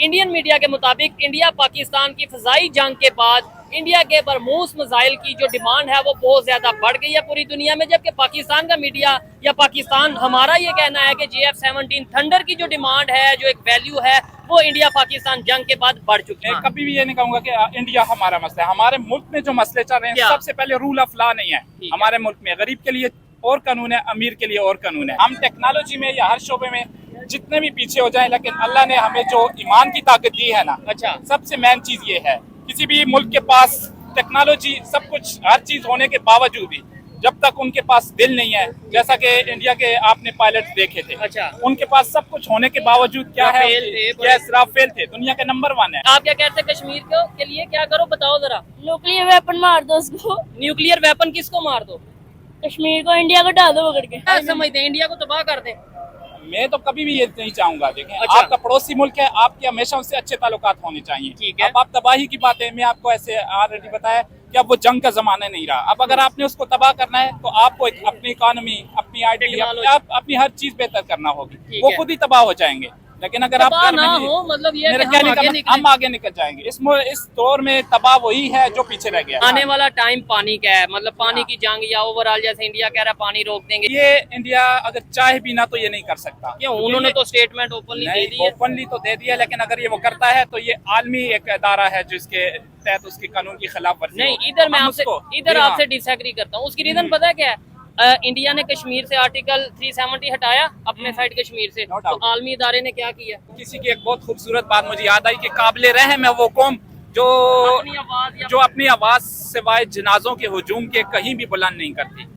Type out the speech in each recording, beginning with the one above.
Indian media के मुताबिक India Pakistan की फ़िज़ाई जंग के बाद इंडिया के बरमूस मिसाइल की जो डिमांड है वो बहुत ज़्यादा बढ़ गई है पूरी दुनिया में, जबकि पाकिस्तान का मीडिया या पाकिस्तान हमारा ये कहना है कि JF-17 थंडर की जो डिमांड है, जो एक वैल्यू है, वो इंडिया पाकिस्तान जंग के बाद बढ़ चुकी है। कभी भी ये नहीं कहूंगा कि इंडिया हमारा मसला है। हमारे मुल्क में जो मसले चल रहे हैं, सबसे पहले रूल ऑफ लॉ नहीं है हमारे मुल्क में। गरीब के लिए और कानून है, अमीर के लिए और कानून है। हम टेक्नोलॉजी में या हर शोबे में जितने भी पीछे हो जाए, लेकिन अल्लाह ने हमें जो ईमान की ताकत दी है ना, अच्छा, सबसे मेन चीज ये है। किसी भी मुल्क के पास टेक्नोलॉजी सब कुछ हर चीज होने के बावजूद भी जब तक उनके पास दिल नहीं है, जैसा कि इंडिया के आपने पायलट देखे थे, अच्छा, उनके पास सब कुछ होने के बावजूद क्या है, राफेल थे, दुनिया के नंबर 1 है। आप क्या कहते हैं कश्मीर के लिए क्या करो, बताओ जरा। न्यूक्लियर वेपन मार दो उसको। न्यूक्लियर वेपन किसको मार दो? कश्मीर को, इंडिया को डाल दो पकड़ के। क्या समझते हैं इंडिया को तबाह कर दें? मैं तो कभी भी ये नहीं चाहूंगा। देखें, अच्छा। आपका पड़ोसी मुल्क है, आपके हमेशा उससे अच्छे ताल्लुकात होने चाहिए। ठीक है। अब आप तबाही की बात है, मैं आपको ऐसे ऑलरेडी बताया कि अब वो जंग का जमाना नहीं रहा। अब अगर आपने उसको तबाह करना है तो आपको अपनी इकोनॉमी, अपनी आईटी, अपनी हर चीज बेहतर करना होगी। वो खुद ही तबाह हो जाएंगे। लेकिन अगर आप ना हो, मतलब ये मेरा कहने का हम आगे निकल जाएंगे। इस दौर में तबाह वही है जो पीछे रह गया। आने वाला टाइम पानी का है, मतलब पानी की जंग, या ओवरऑल जैसे इंडिया कह रहा है पानी रोक देंगे। ये इंडिया अगर चाहे भी ना तो ये नहीं कर सकता। क्यों? उन्होंने तो स्टेटमेंट ओपनली दे दी है। ओपनली तो दे दिया, लेकिन अगर ये वो करता है तो ये आलमी एक अदारा है जिसके तहत उसके कानून की खिलाफ वर्जी। नहीं, इधर मैं आपसे डिसएग्री करता हूँ। उसकी रीजन पता है क्या है? इंडिया ने कश्मीर से आर्टिकल 370 हटाया अपने साइड कश्मीर से, तो आलमी इदारे ने क्या किया? किसी की एक बहुत खूबसूरत बात मुझे याद आई कि काबिले रहम है वो कौम जो अपनी आवाज सिवाय जनाजों के हुजूम के कहीं भी बुलंद नहीं करती।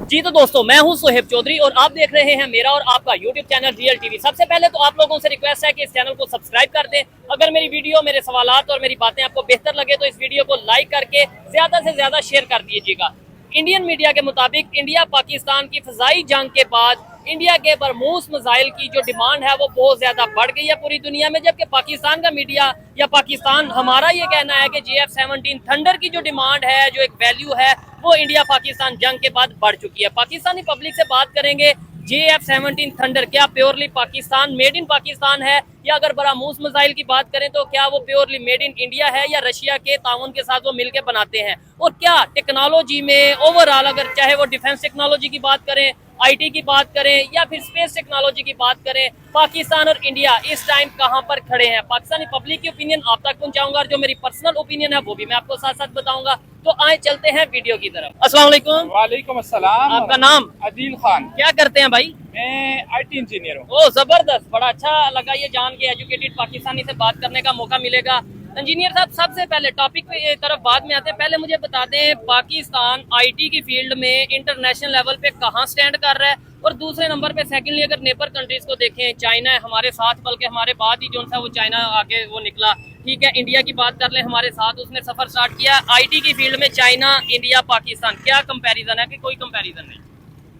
जी तो दोस्तों, मैं हूं सोहेब चौधरी और आप देख रहे हैं मेरा और आपका यूट्यूब चैनल रियल टीवी। सबसे पहले तो आप लोगों से रिक्वेस्ट है कि इस चैनल को सब्सक्राइब कर दें। अगर मेरी वीडियो, मेरे सवालात और मेरी बातें आपको बेहतर लगे तो इस वीडियो को लाइक करके ज्यादा से ज्यादा शेयर कर दीजिएगा। इंडियन मीडिया के मुताबिक इंडिया पाकिस्तान की फ़िज़ाई जंग के बाद इंडिया के बरमूस मिसाइल की जो डिमांड है वो बहुत ज्यादा बढ़ गई है पूरी दुनिया में, जबकि पाकिस्तान का मीडिया या पाकिस्तान हमारा ये कहना है कि JF-17 थंडर की जो डिमांड है, जो एक वैल्यू है, वो इंडिया पाकिस्तान जंग के बाद बढ़ चुकी है। पाकिस्तानी पब्लिक से बात करेंगे, JF-17 थंडर क्या purely Pakistan, made in Pakistan है, या अगर बरामूस मिसाइल की बात करें तो क्या वो प्योरली मेड इन इंडिया है या रशिया के ताउन के साथ वो मिलकर बनाते हैं? और क्या टेक्नोलॉजी में ओवरऑल, अगर चाहे वो डिफेंस टेक्नोलॉजी की बात करें, IT की बात करें या फिर स्पेस टेक्नोलॉजी की बात करें, पाकिस्तान और इंडिया इस टाइम कहां पर खड़े हैं? पाकिस्तानी पब्लिक की ओपिनियन आप तक पहुंचाऊंगा और जो मेरी पर्सनल ओपिनियन है वो भी मैं आपको साथ साथ बताऊंगा। तो आए चलते हैं वीडियो की तरफ। अस्सलाम वालेकुम। वालेकुम अस्सलाम। आपका नाम? अदील खान। क्या करते हैं भाई? मैं IT इंजीनियर हूँ। ओ जबरदस्त, बड़ा अच्छा लगा ये जान के एजुकेटेड पाकिस्तानी से बात करने का मौका मिलेगा। इंजीनियर साहब, सबसे पहले टॉपिक पे तरफ बाद में आते हैं, पहले मुझे बता दें पाकिस्तान IT की फील्ड में इंटरनेशनल लेवल पे कहाँ स्टैंड कर रहा है, और दूसरे नंबर पे सेकंडली अगर नेबर कंट्रीज को देखें, चाइना है हमारे साथ, बल्कि हमारे बाद ही जो सा वो चाइना आगे वो निकला। ठीक है, इंडिया की बात कर लें, हमारे साथ उसने सफर स्टार्ट किया। IT की फील्ड में चाइना, इंडिया, पाकिस्तान, क्या कंपैरिजन है कि कोई कंपैरिजन नहीं?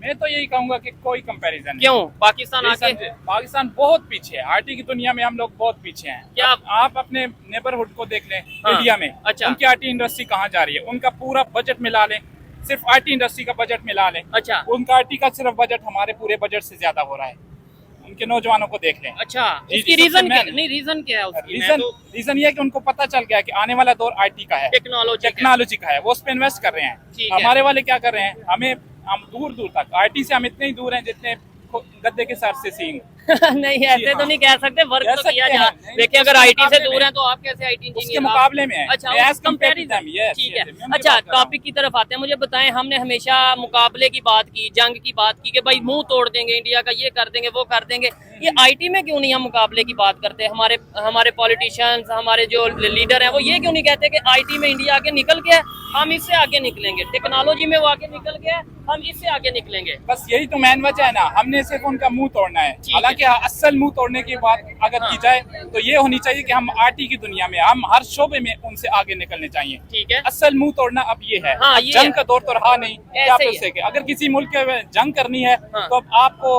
मैं तो यही कहूंगा कि कोई कंपैरिजन नहीं। क्यों? पाकिस्तान आगे, पाकिस्तान बहुत पीछे है। IT की दुनिया में हम लोग बहुत पीछे हैं। क्या आप अपने नेबरहुड को देख लें, इंडिया में अच्छा, उनकी IT इंडस्ट्री कहाँ जा रही है? उनका पूरा बजट मिला लें, सिर्फ IT इंडस्ट्री का बजट मिला लें, अच्छा, उनका IT का सिर्फ बजट हमारे पूरे बजट से ज्यादा हो रहा है। उनके नौजवानों को देख लें। अच्छा, इसकी रीजन नहीं, रीजन क्या है उसकी? रीजन ये है कि उनको पता चल गया कि आने वाला दौर IT का है, टेक्नोलॉजी का है, वो उस पर इन्वेस्ट कर रहे हैं। हमारे वाले क्या कर रहे हैं? हम दूर दूर तक IT से हम इतने ही दूर हैं जितने गद्दे के सर से सींग। नहीं, ऐसे तो नहीं कह सकते, वर्क तो किया जा। देखिए, अगर IT से दूर हैं तो आप कैसे IT इंजीनियर के मुकाबले में? अच्छा, कंपैरिजन, ठीक है। अच्छा, टॉपिक की तरफ आते हैं। मुझे बताएं, हमने हमेशा मुकाबले की बात की, जंग की बात की कि भाई मुंह तोड़ देंगे इंडिया का, ये कर देंगे, वो कर देंगे। ये IT में क्यों नहीं हम मुकाबले की बात करते? हमारे पॉलिटिशियंस, हमारे जो लीडर हैं, वो ये क्यों नहीं कहते कि IT में इंडिया आगे निकल गया, हम इससे आगे निकलेंगे, टेक्नोलॉजी में वो आगे निकल गया, हम इससे आगे निकलेंगे? बस यही तो मेन वजह है ना, हमने सिर्फ उनका मुंह तोड़ना है। हालांकि असल मुंह तोड़ने की बात अगर की जाए तो ये होनी चाहिए कि हम IT की दुनिया में, हम हर शोबे में उनसे आगे निकलने चाहिए। ठीक है, असल मुंह तोड़ना अब ये है। ये जंग का दौर तो रहा नहीं, क्या अगर किसी मुल्क के जंग करनी है तो अब आपको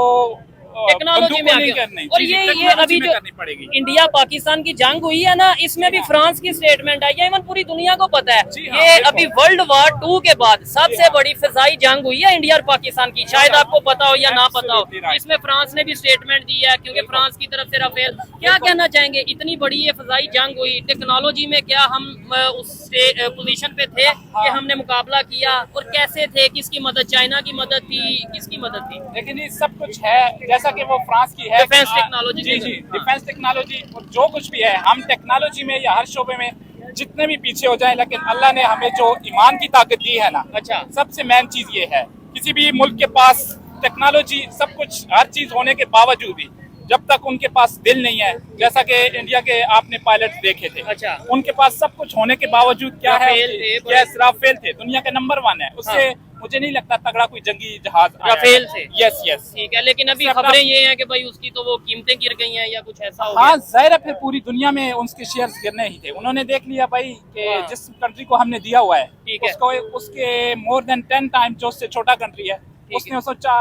टेक्नोलॉजी में आगे और ये अभी जो करनी पड़ेगी। इंडिया पाकिस्तान की जंग हुई है ना, इसमें भी फ्रांस की स्टेटमेंट आई है, इवन पूरी दुनिया को पता है। हाँ, ये अभी वर्ल्ड वार 2 के बाद सबसे बड़ी फिजाई जंग हुई है इंडिया और पाकिस्तान की, शायद आपको पता हो या ना पता हो। इसमें फ्रांस ने भी स्टेटमेंट दी है, क्योंकि फ्रांस की तरफ से राफेल। क्या कहना चाहेंगे, इतनी बड़ी ये फिजाई जंग हुई, टेक्नोलॉजी में क्या हम उस पोजीशन पे थे कि हमने मुकाबला किया, और कैसे थे, किसकी मदद, चाइना की मदद थी, किसकी मदद थी? लेकिन ये सब कुछ है, जैसा कि वो फ्रांस की है डिफेंस टेक्नोलॉजी। जी जी, डिफेंस टेक्नोलॉजी जो कुछ भी है, हम टेक्नोलॉजी में या हर शोबे में जितने भी पीछे हो जाए, लेकिन अल्लाह ने हमें जो ईमान की ताकत दी है ना, अच्छा, सबसे मेन चीज ये है। किसी भी मुल्क के पास टेक्नोलॉजी सब कुछ हर चीज होने के बावजूद भी जब तक उनके पास दिल नहीं है, जैसा कि इंडिया के आपने पायलट देखे थे, अच्छा, उनके पास सब कुछ होने के बावजूद क्या है, राफेल थे, दुनिया के नंबर 1 है। उससे मुझे नहीं लगता तगड़ा कोई जंगी जहाज राफेल से। यस यस, ठीक है, लेकिन अभी खबरें ये हैं कि भाई उसकी तो वो कीमतें गिर गई हैं या कुछ ऐसा हो गया। हाँ जाहिर है, फिर पूरी दुनिया में उसके शेयर्स गिरने ही थे। उन्होंने देख लिया भाई कि जिस कंट्री को हमने दिया हुआ है उसको, उसके मोर देन 10 टाइम जो उससे छोटा कंट्री है, उसने सोचा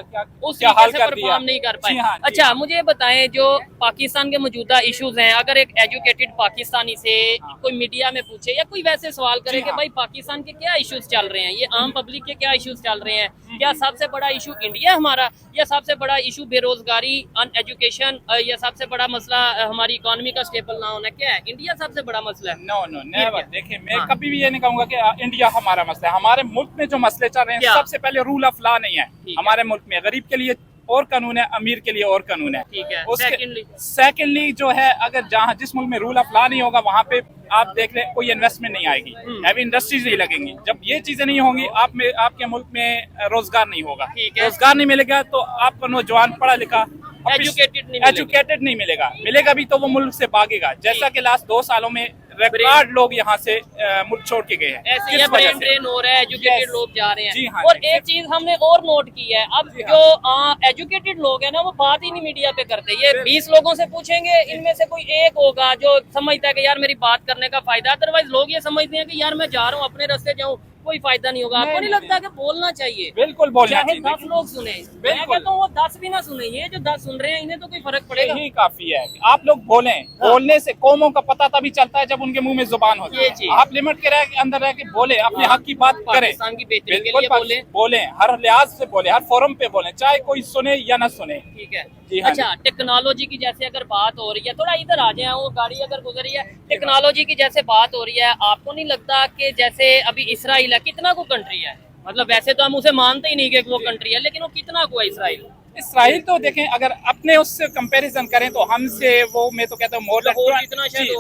क्या हाल कर दिया, नहीं कर पाए। हाँ, अच्छा, मुझे बताएं, जो पाकिस्तान के मौजूदा इश्यूज हैं, अगर एक एजुकेटेड पाकिस्तानी से कोई मीडिया में पूछे या कोई वैसे सवाल करे कि भाई पाकिस्तान के क्या इश्यूज चल रहे हैं, ये आम पब्लिक के क्या इश्यूज चल रहे हैं, क्या सबसे बड़ा इशू इंडिया हमारा, या सबसे बड़ा इशू बेरोजगारी, अनएजुकेशन, या सबसे बड़ा मसला हमारी इकोनॉमी का स्टेबल ना होना, क्या है इंडिया सबसे बड़ा मसला है? No no never. देखिए, मैं कभी भी ये नहीं कहूंगा कि इंडिया हमारा मसला है। हमारे मुल्क में जो मसले चल रहे हैं, सबसे पहले रूल ऑफ लॉ नहीं है हमारे मुल्क में। गरीब के लिए और कानून है, अमीर के लिए और कानून है। ठीक है। सेकेंडली जो है, अगर जहाँ जिस मुल्क में रूल ऑफ लॉ नहीं होगा, वहाँ पे आप देख ले कोई इन्वेस्टमेंट नहीं आएगी, हैवी इंडस्ट्रीज नहीं लगेंगी। जब ये चीजें नहीं होंगी, आपके मुल्क में रोजगार नहीं होगा। रोजगार नहीं मिलेगा तो आपका नौजवान पढ़ा लिखा एजुकेटेड नहीं मिलेगा भी तो वो मुल्क से भागेगा। जैसा कि लास्ट 2 सालों में रिकॉर्ड लोग यहाँ से मुल्क छोड़ के गए हैं। ऐसे ही ब्रेन ड्रेन हो रहा है, एजुकेटेड लोग जा रहे हैं। जी हाँ, और एक चीज हमने और नोट की है, अब जो एजुकेटेड लोग हैं ना, वो बात ही नहीं मीडिया पे करते। ये 20 लोगों से पूछेंगे, इनमें से कोई एक होगा जो समझता है कि यार मेरी बात करने का फायदा। अदरवाइज लोग ये समझते हैं कि यार मैं जा रहा हूँ, अपने रास्ते जाऊँ, कोई फायदा नहीं होगा। आपको नहीं लगता कि बोलना चाहिए? बिल्कुल बोलना चाहिए। 10 लोग सुने, मैं कहता हूँ वो 10 भी ना सुने, ये जो 10 सुन रहे हैं इन्हें तो कोई फर्क पड़ेगा? यही काफी है। आप लोग बोलें, बोलने से कौमों का पता तभी चलता है जब उनके मुंह में जुबान होती है। आप लिमिट के अंदर रह के बोले, अपने हक की बात करें, बोले, हर लिहाज से बोले, हर फोरम पे बोले, चाहे कोई सुने या ना सुने। ठीक है। अच्छा, टेक्नोलॉजी की जैसे अगर बात हो रही है, थोड़ा इधर आ जाए, वो गाड़ी अगर गुजर रही है, टेक्नोलॉजी की जैसे बात हो रही है, आपको नहीं लगता कि जैसे अभी इसराइल है, कितना को कंट्री है, मतलब वैसे तो हम उसे मानते ही नहीं कि वो कंट्री है, लेकिन वो कितना को है इसराइल तो देखें, अगर अपने उससे कंपैरिजन करें तो हमसे वो, मैं तो कहता हूँ मोर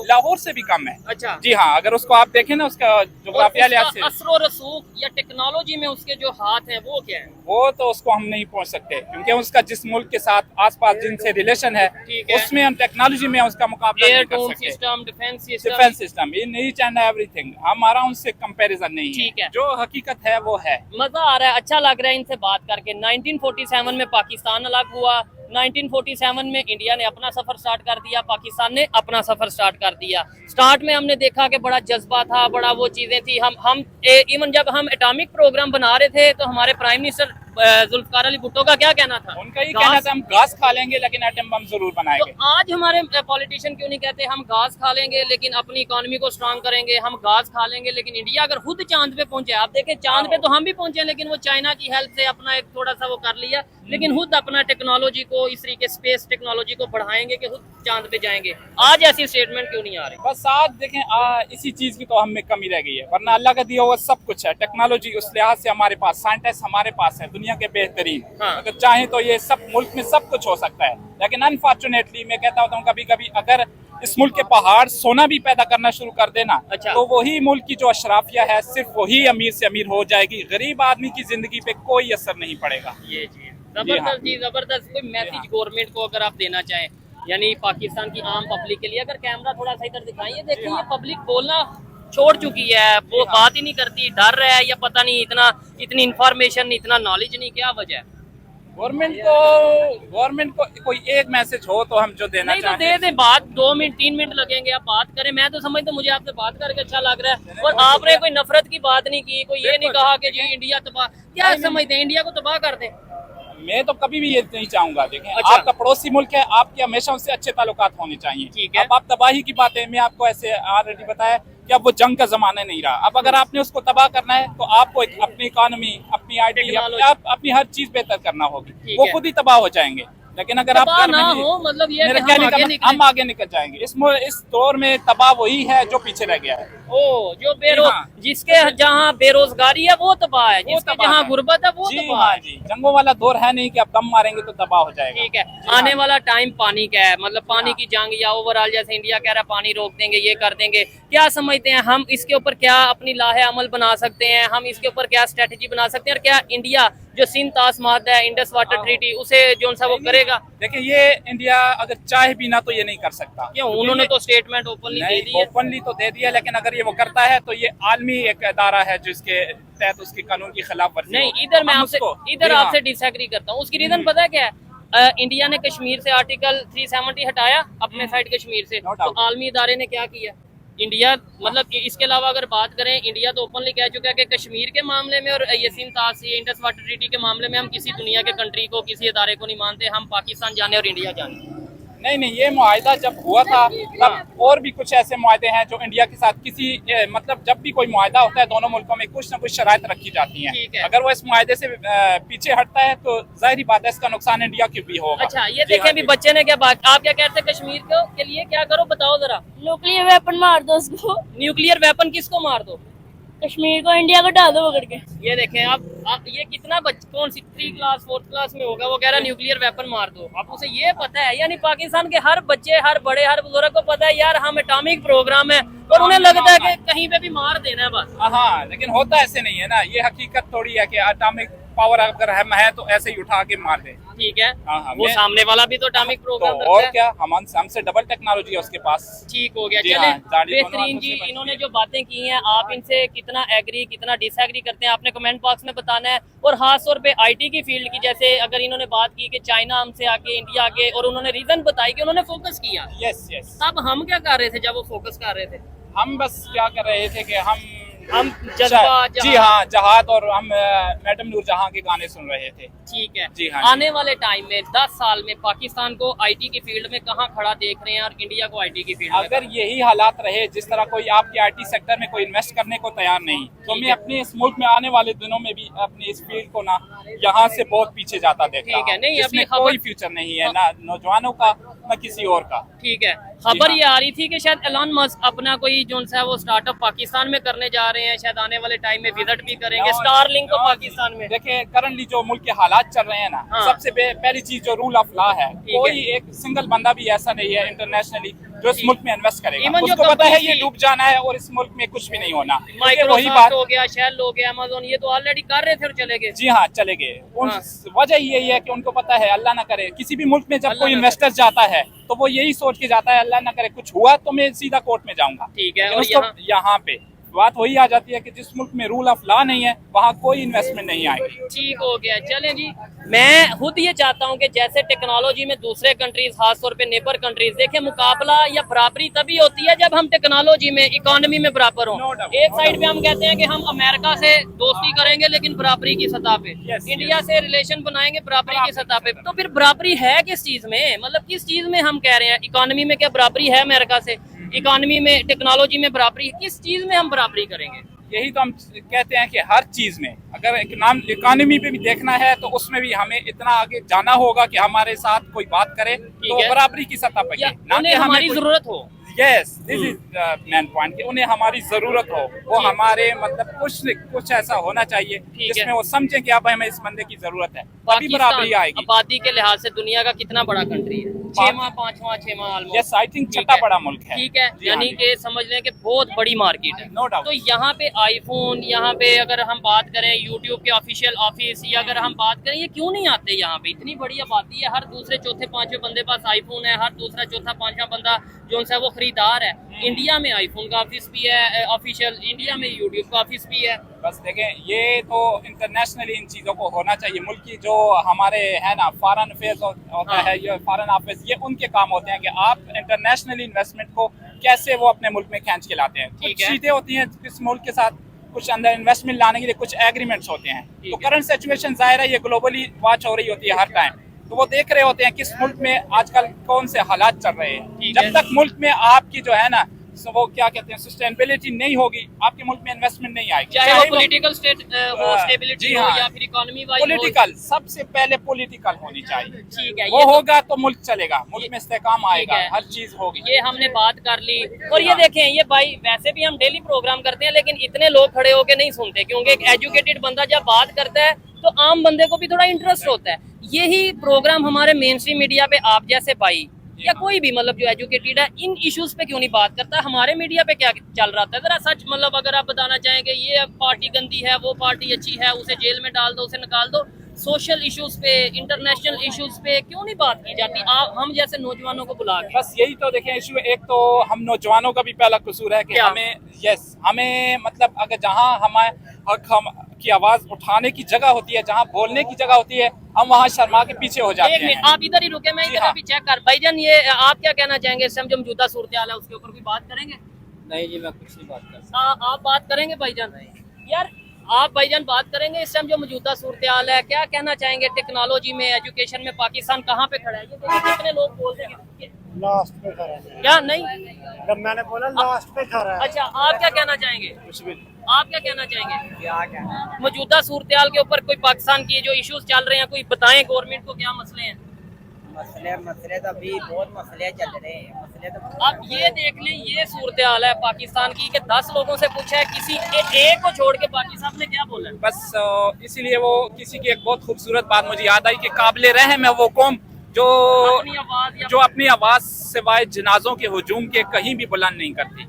लाहौर से भी कम है। अच्छा, जी हाँ, अगर उसको आप देखें ना, उसका जोग्राफिया लिहाज से असर और रसूख या टेक्नोलॉजी में उसके जो हाथ हैं वो क्या है? वो तो उसको हम नहीं पहुंच सकते, क्योंकि उसका जिस मुल्क के साथ आसपास जिनसे रिलेशन है, उसमें हम टेक्नोलॉजी में उसका मुकाबला नहीं कर सकते। Defence system, in each and everything, हमारा उनसे कंपैरिजन नहीं है। ठीक है, जो हकीकत है वो है। मजा आ रहा है, अच्छा लग रहा है इनसे बात करके। 1947 में पाकिस्तान अलग हुआ, 1947 में इंडिया ने अपना सफर स्टार्ट कर दिया, पाकिस्तान ने अपना सफर स्टार्ट कर दिया। स्टार्ट में हमने देखा कि बड़ा जज्बा था, बड़ा वो चीजें थी। हम इवन जब हम एटॉमिक प्रोग्राम बना रहे थे तो हमारे प्राइम मिनिस्टर जुल्फिकार अली भुट्टो का क्या कहना था? उनका ही कहना था हम घास खा लेंगे लेकिन एटम बम जरूर बनाएंगे। तो आज हमारे पॉलिटिशियन क्यों नहीं कहते हम घास खा लेंगे लेकिन अपनी इकोनॉमी को स्ट्रांग करेंगे, हम घास खा लेंगे लेकिन इंडिया अगर खुद चांद पे पहुंचे, आप देखें चांद पे तो हम भी पहुंचे लेकिन वो चाइना की हेल्प से अपना एक थोड़ा सा वो कर लिया, लेकिन खुद अपना टेक्नोलॉजी को, इस तरीके स्पेस टेक्नोलॉजी को बढ़ाएंगे कि खुद चांद पे जाएंगे। आज ऐसी स्टेटमेंट क्यों नहीं आ रही? बस आज देखें इसी चीज की तो हम में कमी रह गई है, वरना अल्लाह का दिया हुआ सब कुछ है। टेक्नोलॉजी उस लिहाज से हमारे पास, साइंटिस्ट हमारे पास है दुनिया के बेहतरीन। अगर चाहें तो ये सब मुल्क में सब कुछ हो सकता है, लेकिन अनफॉर्चुनेटली मैं कहता हूँ कभी कभी अगर इस मुल्क के पहाड़ सोना भी पैदा करना शुरू कर देना, तो वही मुल्क की जो अशराफिया है सिर्फ वही अमीर से अमीर हो जाएगी, गरीब आदमी की जिंदगी पे कोई असर नहीं पड़ेगा। ये जबरदस्त जी, जबरदस्त। कोई मैसेज गवर्नमेंट को अगर आप देना चाहें, यानी पाकिस्तान की आम पब्लिक के लिए, अगर कैमरा थोड़ा सा इधर दिखाइए, देखिए ये पब्लिक बोलना छोड़ चुकी है, वो बात ही नहीं करती, डर रहा है या पता नहीं, इतनी इंफॉर्मेशन, इतना नॉलेज नहीं, क्या वजह है? गवर्नमेंट को कोई एक मैसेज हो तो हम जो देना नहीं तो दे दे, बात 2 मिनट 3 मिनट लगेंगे, आप बात करें। मैं तो समझता हूँ, मुझे आपसे बात करके अच्छा लग रहा है, और आपने कोई नफरत की बात नहीं की, कोई ये नहीं कहा कि जी इंडिया तबाह, क्या समझते हैं इंडिया को तबाह कर दे? मैं तो कभी भी ये नहीं चाहूंगा। देखें, अच्छा। आपका पड़ोसी मुल्क है, आपके हमेशा उससे अच्छे ताल्लुकात होने चाहिए। ठीक है। अब आप तबाही की बात है, मैं आपको ऐसे ऑलरेडी बताया कि अब वो जंग का जमाना नहीं रहा। अब अगर आपने उसको तबाह करना है तो आपको अपनी इकोनॉमी, अपनी आईटी, टेक्नोलॉजी। अपनी हर चीज बेहतर करना होगी। ठीक वो है। खुद ही तबाह हो जाएंगे। लेकिन अगर आप तबाह कर ना लेंगे- हो, मतलब ये है मेरा कि कहने का निकलें। हम आगे निकल जाएंगे। इस दौर में तबाह वही है जो पीछे रह गया है। ओ, जो हाँ। जिसके जहाँ बेरोजगारी है वो तबाह है, वो जिसके तबाह जहाँ है। गुर्बत है वो जी तबाह हाँ है। जी, जंगों वाला दौर है नहीं कि आप दम मारेंगे तो तबाह हो जाएगा। ठीक है। जी हाँ। आने वाला टाइम पानी का है, मतलब पानी हाँ। की जंग, या ओवरऑल जैसे इंडिया कह रहा है पानी रोक देंगे, ये कर देंगे, क्या समझते हैं हम इसके ऊपर क्या अपनी लाहे अमल बना सकते हैं, हम इसके ऊपर क्या स्ट्रेटजी बना सकते हैं, और क्या इंडिया जो सिंध तास माहदा है, इंडस वाटर ट्रीटी, उसे जो सा वो करेगा? देखिए, ये इंडिया अगर चाहे भी ना तो ये नहीं कर सकता। क्यों? उन्होंने तो स्टेटमेंट ओपनली दे दी है। ओपनली तो दे दिया, लेकिन अगर ये वो करता है तो ये आलमी एक अदारा है जिसके तहत उसके कानून की खिलाफ वर्जी नहीं, होगी। इधर मैं हम आपसे जी हाँ। डिसएग्री करता हूँ। उसकी रीजन पता है क्या है? इंडिया ने कश्मीर से आर्टिकल 370 हटाया अपने साइड कश्मीर से, No तो doubt। आलमी इदारे ने क्या किया? इंडिया, मतलब इसके अलावा अगर बात करें, इंडिया तो ओपनली कह चुका है कि कश्मीर के मामले में और ये सिंध तास, ये इंडस वाटर ट्रीटी के मामले में हम किसी दुनिया के कंट्री को, किसी इदारे को नहीं मानते, हम पाकिस्तान जाने और इंडिया जाने। नहीं, ये मुआहिदा जब हुआ था तब और भी कुछ ऐसे मुआहिदे हैं जो इंडिया के साथ मतलब जब भी कोई मुआहिदा होता है दोनों मुल्कों में कुछ ना कुछ शराइत रखी जाती ठीक हैं। है। अगर वो इस मुआहिदे से पीछे हटता है तो जाहिर बात है इसका नुकसान इंडिया की भी होगा। अच्छा, ये जी देखें हाँ अभी जी। बच्चे ने क्या बात, आप क्या कहते हैं कश्मीर के लिए क्या करो, बताओ जरा। न्यूक्लियर वेपन मार दो उसको। न्यूक्लियर वेपन किसको मार दो? कश्मीर को इंडिया को डाल दो पकड़ के। ये देखें आप ये कितना कौन सी 3 क्लास 4th क्लास में होगा, वो कह रहा है न्यूक्लियर वेपन मार दो। अब उसे ये पता है, यानी पाकिस्तान के हर बच्चे, हर बड़े, हर बुजुर्ग को पता है यार हम एटॉमिक प्रोग्राम है, और उन्हें लगता है कि कहीं पे भी मार देना है बस। हाँ, लेकिन होता ऐसे नहीं है ना। ये हकीकत थोड़ी है कि एटॉमिक पावर अगर हम है तो ऐसे ही उठा के मार दे। ठीक है। हाँ, वो सामने वाला भी तो एटॉमिक तो प्रोग्राम और रखता है। क्या, हमसे डबल टेक्नोलॉजी है उसके पास। ठीक हो गया। जी चले हाँ, दाढ़ी दोनों बेहतरीन हाथों से जी, बनती इन्होंने है। जो बातें की हैं आप इनसे कितना एग्री कितना डिसएग्री करते हैं आपने कमेंट बॉक्स में बताना है। और खास तौर पे आईटी की फील्ड की, जैसे अगर इन्होंने बात की कि चाइना हमसे आगे, इंडिया आगे, और उन्होंने रीजन बताई कि उन्होंने फोकस किया। यस। अब हम क्या कर रहे थे जब वो फोकस कर रहे थे? हम बस क्या कर रहे थे कि हम जज्बा, जी हाँ, जहाद, और हम मैडम नूरजहां के गाने सुन रहे थे। ठीक है। जी हाँ। आने वाले टाइम में 10 साल में पाकिस्तान को आईटी की फील्ड में कहाँ खड़ा देख रहे हैं, और इंडिया को आईटी की फील्ड में? अगर यही हालात रहे, जिस तरह कोई आपके आईटी सेक्टर में कोई इन्वेस्ट करने को तैयार नहीं, तो ठीक मैं है। अपने इस मुल्क में आने वाले दिनों में भी अपनी इस फील्ड को ना यहाँ से बहुत पीछे जाता देख ठीक रहा है। हूं, नहीं, जिसमें अभी खबर- कोई फ्यूचर नहीं है, ना नौजवानों का ना किसी और का। ठीक है। खबर हाँ। ये आ रही थी कि शायद एलन मस्क अपना कोई जो सा है वो स्टार्टअप पाकिस्तान में करने जा रहे हैं, शायद आने वाले टाइम में विजिट भी करेंगे स्टारलिंक को पाकिस्तान में। देखिए, करंटली जो मुल्क के हालात चल रहे हैं ना, हाँ। सबसे पहली चीज जो रूल ऑफ लॉ है, है। कोई एक सिंगल बंदा भी ऐसा नहीं है इंटरनेशनली जो इस मुल्क में इन्वेस्ट करेगा। Even जो उसको पता है companies ये थी- डूब जाना है और इस मुल्क में कुछ भी नहीं होना। क्योंकि वही माइक्रोसॉफ्ट बात, हो गया, शेल हो गया, अमेज़न, ये तो ऑलरेडी कर रहे थे और चले गए। जी हाँ, चले गए। हाँ। वजह यही है कि उनको पता है, अल्लाह ना करे, किसी भी मुल्क में जब अल्लाह कोई ना इन्वेस्टर जाता है तो वो यही सोच के जाता है, अल्लाह ना करे कुछ हुआ तो मैं सीधा कोर्ट में जाऊंगा। ठीक है। लेकिन और उसको यहाँ पे बात वही आ जाती है कि जिस मुल्क में रूल ऑफ लॉ नहीं है वहाँ कोई इन्वेस्टमेंट नहीं आएगी। ठीक हो गया। चलें जी, मैं खुद ये चाहता हूँ कि जैसे टेक्नोलॉजी में दूसरे कंट्रीज, खासतौर पे नेबर कंट्रीज, देखें मुकाबला या बराबरी तभी होती है जब हम टेक्नोलॉजी में, इकोनॉमी में बराबर No हों। doubt। एक साइड पे हम कहते हैं कि हम अमेरिका से दोस्ती करेंगे लेकिन बराबरी की सतह पे, Yes, इंडिया से रिलेशन बनाएंगे बराबरी की सतह पे। तो फिर बराबरी है किस चीज में, मतलब किस चीज में हम कह रहे हैं? इकोनॉमी में क्या बराबरी है अमेरिका से? इकोनॉमी में, टेक्नोलॉजी में बराबरी, किस चीज में हम बराबरी करेंगे? यही तो हम कहते हैं कि हर चीज में अगर इकोनॉमी पे भी देखना है तो उसमें भी हमें इतना आगे जाना होगा कि हमारे साथ कोई बात करे तो है। बराबरी की सतह पर या ही, ना उन्हें कि हमारी हमें जरूरत हो। Yes, this is main point कि उन्हें हमारी जरूरत हो, वो जी। हमारे मतलब कुछ ऐसा होना चाहिए ठीक जिसमें है। वो समझें कि अब हमें इस बंदे की जरूरत है, तभी बराबरी आएगी। आबादी के लिहाज से दुनिया का कितना बड़ा कंट्री है? 6वां 5वां 6वां ऑलमोस्ट। यस, आई थिंक ठीक छठा है। बड़ा मुल्क है। ठीक है, जी हाँ यानी जी। कि समझ लें कि बहुत बड़ी मार्केट है। No doubt। तो यहाँ पे आईफोन, यहाँ पे अगर हम बात करें यूट्यूब के ऑफिशियल ऑफिस, या अगर हम बात करें, ये क्यों नहीं आते यहाँ पे? इतनी बड़ी आबादी है, हर दूसरे चौथे पांचवें बंदे पास आईफोन है, हर दूसरा चौथा पांचवा बंदा जो है वो खरीदार है। इंडिया में आईफोन का ऑफिस भी है ऑफिशियल, इंडिया में यूट्यूब का ऑफिस भी है। बस देखें, ये तो इंटरनेशनली इन चीज़ों को होना चाहिए। मुल्क की जो हमारे है ना फॉरेन अफेयर्स होता हाँ। है, ये फॉरेन ऑफिस, ये उनके काम होते हैं कि आप इंटरनेशनली इन्वेस्टमेंट को कैसे वो अपने मुल्क में खींच के लाते हैं। ठीक कुछ है। चीज़ें होती हैं किस मुल्क के साथ कुछ अंदर इन्वेस्टमेंट लाने के लिए कुछ एग्रीमेंट्स होते हैं। तो करंट सिचुएशन जाहिर है ये ग्लोबली वॉच हो रही होती है हर टाइम, तो वो देख रहे होते हैं किस मुल्क में आजकल कौन से हालात चल रहे हैं। जब तक मुल्क में आपकी जो है ना वो क्या कहते हैं सस्टेनेबिलिटी नहीं होगी, आपके मुल्क में इन्वेस्टमेंट नहीं आएगी, चाहे वो पॉलिटिकल स्टेबिलिटी हो या फिर इकोनॉमी वाइज पॉलिटिकल, सबसे पहले पॉलिटिकल होनी चाहिए। ठीक है, वो होगा तो मुल्क चलेगा, मुल्क में इस्तेकाम आएगा, हर चीज होगी। ये हमने बात कर ली। और ये देखें, ये भाई वैसे भी हम डेली प्रोग्राम करते हैं लेकिन इतने लोग खड़े होके नहीं सुनते, क्योंकि एक एजुकेटेड बंदा जब बात करता है तो आम बंदे को भी थोड़ा इंटरेस्ट होता है। यही प्रोग्राम हमारे मेन स्ट्रीम मीडिया पे आप जैसे भाई या कोई भी मतलब जो एजुकेटेड है इन इश्यूज पे क्यों नहीं बात करता? हमारे मीडिया पे क्या चल रहा था जरा सच, मतलब अगर आप बताना चाहेंगे ये पार्टी गंदी है, वो पार्टी अच्छी है, उसे जेल में डाल दो, उसे निकाल दो, सोशल इश्यूज पे, इंटरनेशनल इश्यूज पे क्यों नहीं बात की जाती आप हम जैसे नौजवानों को बुला के? बस यही तो देखें इशू। एक तो हम नौजवानों का भी पहला कसूर है कि हमें मतलब अगर जहाँ हम की आवाज उठाने की जगह होती है, जहाँ बोलने की जगह होती है, हम वहाँ शर्मा के पीछे हो जाते हैं। आप इधर ही रुके, मैं इधर अभी चेक कर। भाईजान ये आप क्या कहना चाहेंगे इस समय जो मौजूदा सूरत हाल है उसके ऊपर कोई बात करेंगे? नहीं जी, मैं कुछ नहीं बात कर सकता। आप बात करेंगे भाईजान? यार आप भाईजान बात करेंगे इस टाइम जो मौजूदा सूरत हाल है, क्या कहना चाहेंगे? टेक्नोलॉजी में, एजुकेशन में पाकिस्तान कहाँ पे खड़ा है? ये देखिए कितने लोग बोलते हैं लास्ट पे खड़ा है। क्या नहीं, जब मैंने बोला लास्ट पे खड़ा है। अच्छा आप क्या कहना चाहेंगे? कुछ भी आप क्या कहना चाहेंगे मौजूदा सूरत हाल के ऊपर? कोई पाकिस्तान की जो इश्यूज चल रहे हैं कोई बताएं गवर्नमेंट को, क्या मसले हैं? मसले तो अभी बहुत मसले चल रहे हैं, मसले तो आप ये देख लें, ये सूरत हाल है पाकिस्तान की कि 10 लोगों से पूछा है, किसी एक को छोड़ के बाकी साहब ने क्या बोला है? बस इसीलिए वो किसी की एक बहुत खूबसूरत बात मुझे याद आई कि काबिल रहम है वो कौम जो अपनी आवाज सिवाय जनाजों के हुजूम के कहीं भी बुलंद नहीं करती।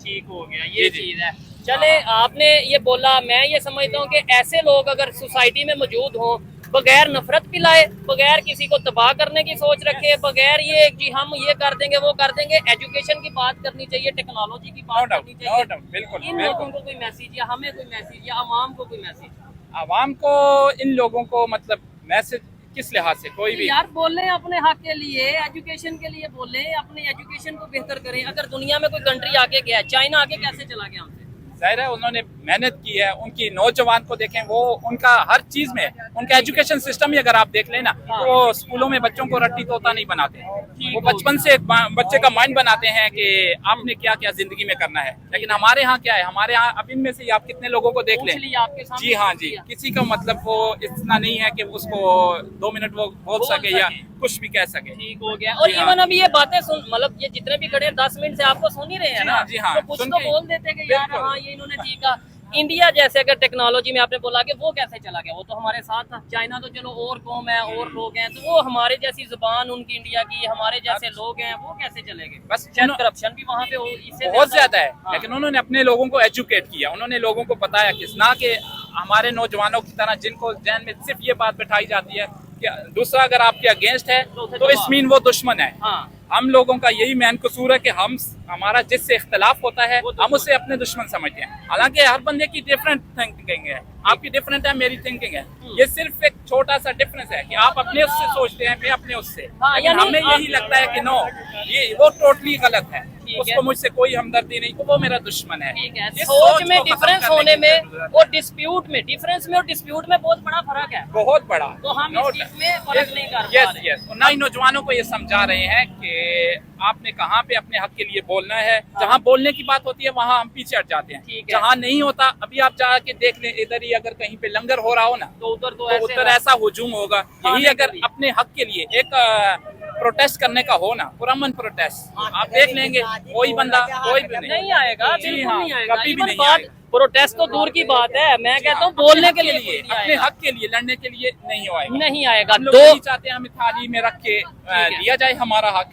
ठीक हो गया, ये चीज है। चले, आपने ये बोला, मैं ये समझता हूँ कि ऐसे लोग अगर सोसाइटी में मौजूद हों, बगैर नफरत पिलाए, बगैर किसी को तबाह करने की सोच रखे, बगैर ये कि हम ये कर देंगे वो कर देंगे, एजुकेशन की बात करनी चाहिए, टेक्नोलॉजी की बात करनी चाहिए। बिल्कुल, इन लोगों को कोई मैसेज या हमें कोई मैसेज या आवाम को कोई मैसेज? आवाम को, इन लोगों को मतलब मैसेज किस लिहाज से? कोई भी यार बोले अपने हक के लिए, एजुकेशन के लिए बोले, अपनी एजुकेशन को बेहतर करें। अगर दुनिया में कोई कंट्री आगे गया, चाइना आगे कैसे चला गया हमसे? जाहिर है उन्होंने मेहनत की है, उनकी नौजवान को देखें, वो उनका हर चीज में उनका एजुकेशन सिस्टम ही अगर आप देख लेना तो वो स्कूलों में बच्चों को रट्टी तोता नहीं बनाते, वो बचपन से बच्चे का माइंड बनाते हैं कि आपने क्या क्या जिंदगी में करना है। लेकिन हमारे यहाँ क्या है, हमारे यहाँ अब इनमें से आप कितने लोगों को देख लें, जी हाँ जी, किसी का मतलब वो इतना नहीं है कि उसको 2 मिनट वो बोल सके या कुछ भी कह सके। ठीक हो गया। और इवन अभी ये बातें सुन, मतलब ये जितने भी खड़े 10 मिनट से आपको सुन ही रहे हैं ना, जी हाँ, तो कुछ तो बोल देते कि यार हाँ ये इन्होंने ठीक कहा। इंडिया जैसे अगर टेक्नोलॉजी में आपने बोला कि वो कैसे चला गया, वो तो हमारे साथ था। चाइना तो चलो और कौम है और लोग हैं, तो वो हमारे जैसी जुबान उनकी इंडिया की, हमारे जैसे लोग हैं, वो कैसे चले गए? बस शायद करप्शन भी वहाँ पे इससे बहुत ज्यादा है। हाँ। लेकिन उन्होंने अपने लोगों को एजुकेट किया, उन्होंने लोगों को बताया किस ना कि हमारे नौजवानों की तरह जिनको जहन में सिर्फ ये बात बैठाई जाती है कि दूसरा अगर आपके अगेंस्ट है तो इस मीन वो दुश्मन है। हाँ। हम लोगों का यही मेन कसूर है कि हमारा जिससे इख्तलाफ होता है हम उसे अपने दुश्मन समझते हैं। हालांकि हर बंदे की डिफरेंट थिंकिंग है, आपकी डिफरेंट है, मेरी थिंकिंग है। ये सिर्फ एक छोटा सा डिफरेंस है कि आप अपने उससे सोचते हैं, मैं अपने उससे। लेकिन हमें यही लगता है कि नो, ये वो टोटली गलत है, उसको मुझसे कोई हमदर्दी नहीं, वो मेरा दुश्मन है। ठीक है, सोच में डिफरेंस होने में और डिस्प्यूट में, डिफरेंस में और डिस्प्यूट में बहुत बड़ा फर्क है, बहुत बड़ा। तो हम इस चीज में फर्क नहीं कर पा रहे। यस, ना ही नौजवानों को ये समझा रहे हैं कि आपने कहाँ पे अपने हक के लिए बोलना है। जहाँ बोलने की बात होती है वहाँ हम पीछे हट जाते हैं, जहाँ नहीं होता, अभी आप जाके देख लें, इधर ही अगर कहीं पे लंगर हो रहा हो ना तो उधर ऐसा हुजूम होगा। यही अगर अपने हक के लिए एक प्रोटेस्ट करने का हो ना, पुरअमन प्रोटेस्ट, आप देख लेंगे कोई बंदा कोई भी नहीं आएगा, बिल्कुल नहीं आएगा, कभी भी नहीं बात प्रोटेस्ट तो दूर की बात है, मैं कहता हूँ बोलने के लिए, अपने हक के लिए लड़ने के लिए नहीं आएगा। दो चाहते हैं हमें थाली में रख के दिया जाए हमारा हक,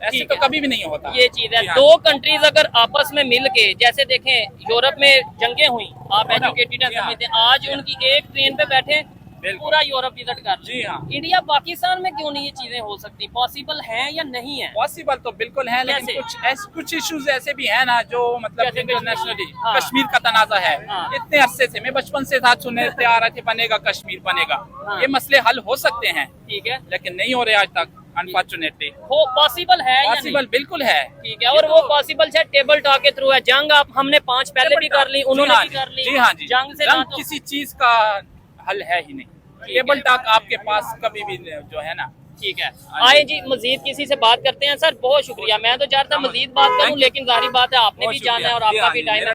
ऐसे तो कभी भी नहीं होता। ये चीज है, दो कंट्रीज अगर आपस में मिल के, जैसे देखें यूरोप में जंगें हुई, आप एजुकेटेड हैं समझते हैं, आज उनकी एक ट्रेन पे बैठे पूरा यूरोप विजिट कर। जी हाँ, इंडिया पाकिस्तान में क्यों नहीं ये चीजें हो सकती? पॉसिबल है या नहीं है? पॉसिबल तो बिल्कुल है, लेकिन कुछ इश्यूज ऐसे भी है ना जो मतलब इंटरनेशनली कश्मीर का तनाजा है। इतने अरसे से मैं बचपन से साथ सुनते आ रहे थे बनेगा कश्मीर बनेगा, ये मसले हल हो सकते हैं, ठीक है, लेकिन नहीं हो रहे आज तक। अनफॉर्चुनेटली। वो पॉसिबल है या पॉसिबल नहीं? बिल्कुल है। ठीक है, और वो पॉसिबल है टेबल टॉक के थ्रू है। जंग आप हमने 5 पहले भी कर ली, उन्होंने भी कर ली। जी हाँ जी, जंग से ना जंग तो किसी चीज का हल है ही नहीं। टेबल टॉक आपके पास कभी भी जो है ना। ठीक है, आए जी मजीद किसी से बात करते हैं। सर बहुत शुक्रिया, मैं तो चाहता मजीद बात करूं, लेकिन जाहिर बात है आपने भी जाना है और आपका भी टाइम है।